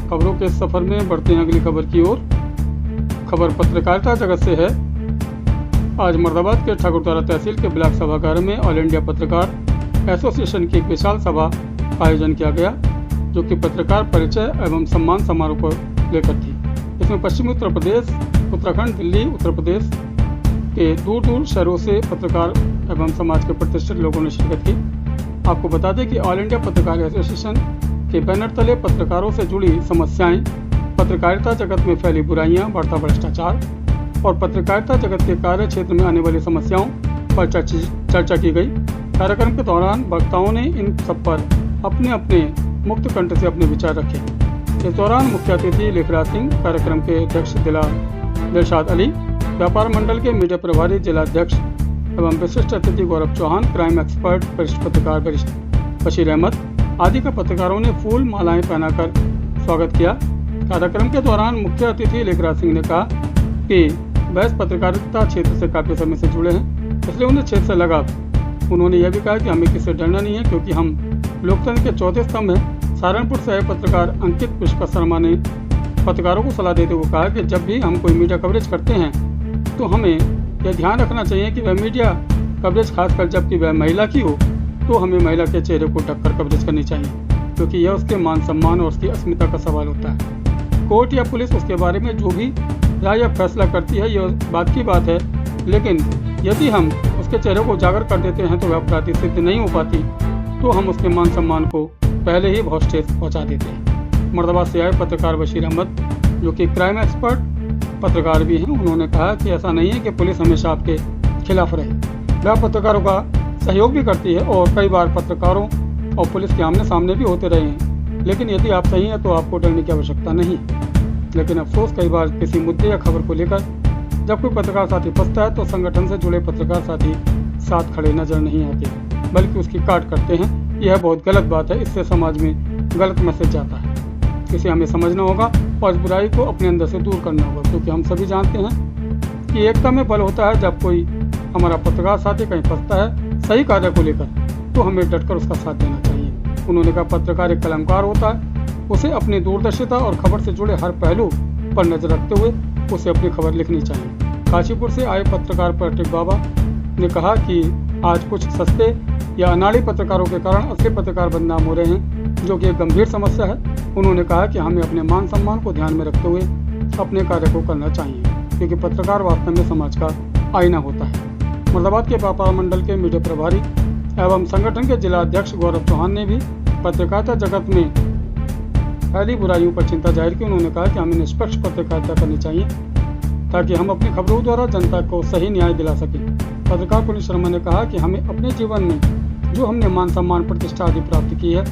खबरों के सफर में बढ़ते हैं अगली खबर की ओर। खबर पत्रकारिता जगत से है। आज मुरादाबाद के ठाकुरद्वारा तहसील के ब्लॉक सभागार में ऑल इंडिया पत्रकार एसोसिएशन की एक विशाल सभा का आयोजन किया गया, जो कि पत्रकार परिचय एवं सम्मान समारोह को लेकर थी। इसमें पश्चिमी उत्तर प्रदेश, उत्तराखंड, दिल्ली, उत्तर प्रदेश के दूर दूर शहरों से पत्रकार एवं समाज के प्रतिष्ठित लोगों ने शिरकत की। आपको बता दें कि ऑल इंडिया पत्रकार एसोसिएशन के बैनर तले पत्रकारों से जुड़ी समस्याएं, पत्रकारिता जगत में फैली बुराइयां, बढ़ता भ्रष्टाचार और पत्रकारिता जगत के कार्य क्षेत्र में आने वाली समस्याओं पर चर्चा की गई। कार्यक्रम के दौरान वक्ताओं ने इन सब पर अपने अपने मुक्त कंठ से अपने विचार रखे। इस दौरान मुख्य अतिथि लेखराज सिंह, कार्यक्रम के अध्यक्ष दिलशाद अली, व्यापार मंडल के मीडिया प्रभारी जिलाध्यक्ष एवं विशिष्ट अतिथि गौरव चौहान, क्राइम एक्सपर्ट वरिष्ठ पत्रकार बशीर अहमद आदि का पत्रकारों ने फूल मालाएं पहनाकर स्वागत किया। कार्यक्रम के दौरान मुख्य अतिथि लेखराज सिंह ने कहा कि वह इस पत्रकारिता क्षेत्र से काफी समय से जुड़े हैं, इसलिए उन्हें क्षेत्र से लगाव। उन्होंने यह भी कहा कि हमें किससे डरना नहीं है, क्योंकि हम लोकतंत्र के चौथे स्तंभ हैं। सहारनपुर से आए पत्रकार अंकित पुष्कर शर्मा ने पत्रकारों को सलाह देते हुए कहा कि जब भी हम कोई मीडिया कवरेज करते हैं तो हमें यह ध्यान रखना चाहिए कि वह मीडिया कवरेज खासकर जबकि वह महिला की हो तो हमें महिला के चेहरे को ढककर कवरेज करनी चाहिए, क्योंकि यह उसके मान सम्मान और उसकी अस्मिता का सवाल होता है। कोर्ट या पुलिस उसके बारे में जो भी राय या फैसला करती है यह बात की बात है, लेकिन यदि हम उसके चेहरे को उजागर कर देते हैं तो वह अपराधी सिद्ध नहीं हो पाती, तो हम उसके मान सम्मान को पहले ही बहुत ठेस पहुँचा देते हैं। मुरादाबाद से आए पत्रकार बशीर अहमद, जो कि क्राइम एक्सपर्ट पत्रकार भी हैं, उन्होंने कहा कि ऐसा नहीं है कि पुलिस हमेशा आपके खिलाफ रहे। वह पत्रकारों का सहयोग भी करती है और कई बार पत्रकारों और पुलिस के आमने सामने भी होते रहे हैं, लेकिन यदि आप सही हैं तो आपको डरने की आवश्यकता नहीं। लेकिन अफसोस कई बार किसी मुद्दे या खबर को लेकर जब कोई पत्रकार साथी फंसता है तो संगठन से जुड़े पत्रकार साथी साथ खड़े नजर नहीं आते, बल्कि उसकी काट करते हैं। यह बहुत गलत बात है, इससे समाज में गलत मैसेज जाता है। इसे हमें समझना होगा और इस बुराई को अपने अंदर से दूर करना होगा, क्योंकि हम सभी जानते हैं कि एकता में बल होता है। जब कोई हमारा पत्रकार साथी कहीं फंसता है सही कार्य को लेकर, तो हमें डटकर उसका साथ देना चाहिए। उन्होंने कहा पत्रकार एक कलमकार होता है, उसे अपनी दूरदर्शिता और खबर से जुड़े हर पहलू पर नजर रखते हुए उसे अपनी खबर लिखनी चाहिए। काशीपुर से आए पत्रकार प्रतीक बाबा ने कहा कि आज कुछ सस्ते या अनाड़ी पत्रकारों के कारण असली पत्रकार बदनाम हो रहे हैं, जो कि एक गंभीर समस्या है। उन्होंने कहा कि हमें अपने मान सम्मान को ध्यान में रखते हुए अपने कार्य को करना चाहिए, क्योंकि पत्रकार वास्तव में समाज का आईना होता है। मुरादाबाद के व्यापार मंडल के मीडिया प्रभारी एवं संगठन के जिला अध्यक्ष गौरव चौहान ने भी पत्रकारिता जगत में फैली बुराइयों पर चिंता जाहिर की। उन्होंने कहा कि हमें निष्पक्ष पत्रकारिता करनी चाहिए ताकि हम अपनी खबरों द्वारा जनता को सही न्याय दिला सकें। पत्रकार पुनीत शर्मा ने कहा कि हमें अपने जीवन में जो हमने मान सम्मान, प्रतिष्ठा आदि प्राप्त की है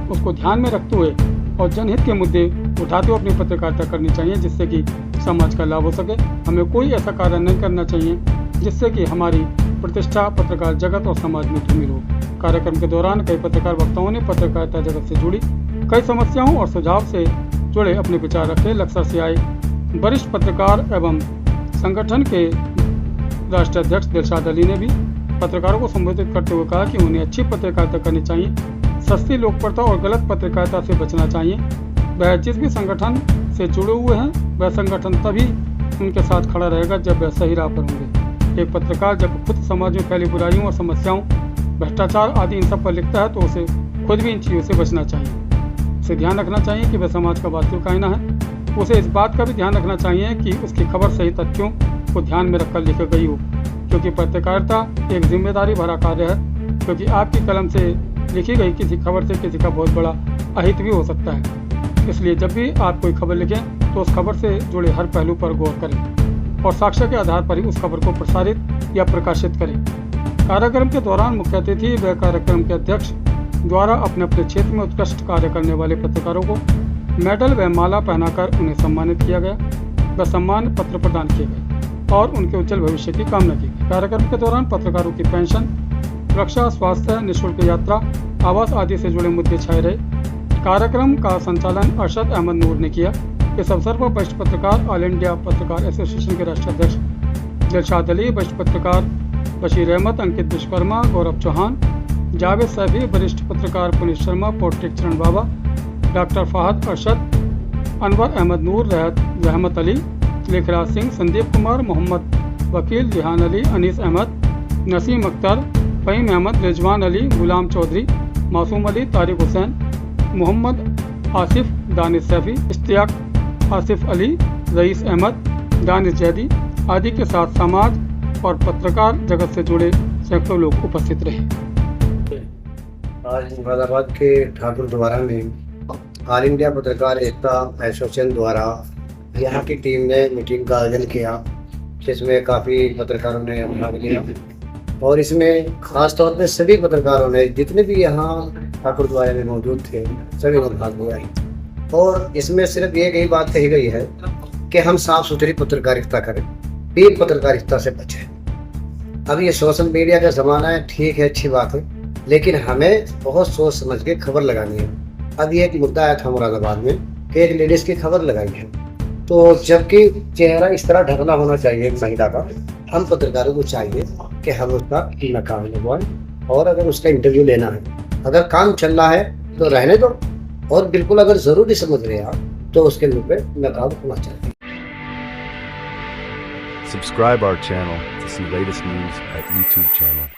उसको ध्यान में रखते हुए और जनहित के मुद्दे उठाते हुए अपनी पत्रकारिता करनी चाहिए, जिससे कि समाज का लाभ हो सके। हमें कोई ऐसा कार्य नहीं करना चाहिए जिससे कि हमारी प्रतिष्ठा पत्रकार जगत और समाज में धूमिल हो। कार्यक्रम के दौरान कई पत्रकार वक्ताओं ने पत्रकारिता जगत से जुड़ी कई समस्याओं और सुझाव से जुड़े अपने विचार रखे। लक्सर से आए वरिष्ठ पत्रकार एवं संगठन के राष्ट्रीय अध्यक्ष दिलशाद अली ने भी पत्रकारों को संबोधित करते हुए कहा कि उन्हें अच्छी पत्रकारिता करनी चाहिए, सस्ती लोकप्रियता और गलत पत्रकारिता से बचना चाहिए। वह जिस भी संगठन से जुड़े हुए हैं वह संगठन तभी उनके साथ खड़ा रहेगा जब वह सही राह पर होंगे। एक पत्रकार जब खुद समाज में फैली बुराइयों और समस्याओं, भ्रष्टाचार आदि इन सब पर लिखता है तो उसे खुद भी इन चीज़ों से बचना चाहिए। उसे ध्यान रखना चाहिए कि वह समाज का वास्तविक आईना है। उसे इस बात का भी ध्यान रखना चाहिए कि उसकी खबर सही तथ्यों को ध्यान में रखकर लिखी गई हो, क्योंकि पत्रकारिता एक जिम्मेदारी भरा कार्य है। क्योंकि आपकी कलम से लिखी गई किसी खबर से किसी का बहुत बड़ा अहित भी हो सकता है। इसलिए जब भी आप कोई खबर लिखें तो उस खबर से जुड़े हर पहलू पर गौर करें और साक्ष्य के आधार पर ही उस खबर को प्रसारित या प्रकाशित करें। कार्यक्रम के दौरान मुख्य अतिथि व कार्यक्रम के अध्यक्ष द्वारा अपने अपने क्षेत्र में उत्कृष्ट कार्य करने वाले पत्रकारों को मेडल व माला पहनाकर उन्हें सम्मानित किया गया व सम्मान पत्र प्रदान किए गए और उनके उज्जवल भविष्य की कामना की गई। कार्यक्रम के दौरान पत्रकारों की पेंशन, सुरक्षा, स्वास्थ्य, निःशुल्क यात्रा, आवास आदि से जुड़े मुद्दे छाए रहे। कार्यक्रम का संचालन अरशद अहमद नूर ने किया। इस अवसर पर वरिष्ठ पत्रकार ऑल इंडिया पत्रकार एसोसिएशन के राष्ट्रीय अध्यक्ष दिलशाद अली, वरिष्ठ पत्रकार बशीर अहमद, अंकित विश्वकर्मा, गौरव चौहान, जावेद सैफी, वरिष्ठ पत्रकार पुनीत शर्मा, पौट्रिक चरण बाबा, डॉक्टर फहद अरशद, अनवर अहमद नूर, रहमत अली, लेखराज सिंह, संदीप कुमार, मोहम्मद वकील, जिहान अली, अनीस अहमद, नसीम अख्तर, फ़हीम अहमद, रिजवान अली, गुलाम चौधरी, मासूम अली, तारिक हुसैन, मोहम्मद आसिफ, दानिश सैफी, इश्तियाक आसिफ अली, रईस अहमद, दानिश जैदी आदि के साथ समाज और पत्रकार जगत से जुड़े सैकड़ों लोग उपस्थित रहे। आज मुरादाबाद के ठाकुर द्वारा में ऑल इंडिया पत्रकार एकता एसोसिएशन द्वारा यहाँ की टीम ने मीटिंग का आयोजन किया, जिसमें काफ़ी पत्रकारों ने भाग लिया और इसमें ख़ास तौर पे सभी पत्रकारों ने, जितने भी यहाँ ठाकुर द्वारा में मौजूद थे, सभी ने भाग लिया। और इसमें सिर्फ एक ही बात कही गई है कि हम साफ सुथरी पत्रकारिता करें, पीर पत्रकारिता से बचें। अब ये सोशल मीडिया का ज़माना है, ठीक है, अच्छी बात है, लेकिन हमें बहुत सोच समझ के खबर लगानी है। अब ये एक मुद्दा आया था मुरादाबाद में कि एक लेडीज़ की खबर लगाई है, तो जबकि चेहरा इस तरह ढकना होना चाहिए एक महिला का, हम पत्रकारों को चाहिए कि हम उसका नकाब लगवाएं और अगर उसका इंटरव्यू लेना है, अगर काम चल रहा है तो रहने दो, और बिल्कुल अगर ज़रूरी समझ रहे आप तो उसके मुँह पे नकाब होना चाहिए। Subscribe our channel to see latest news at YouTube channel.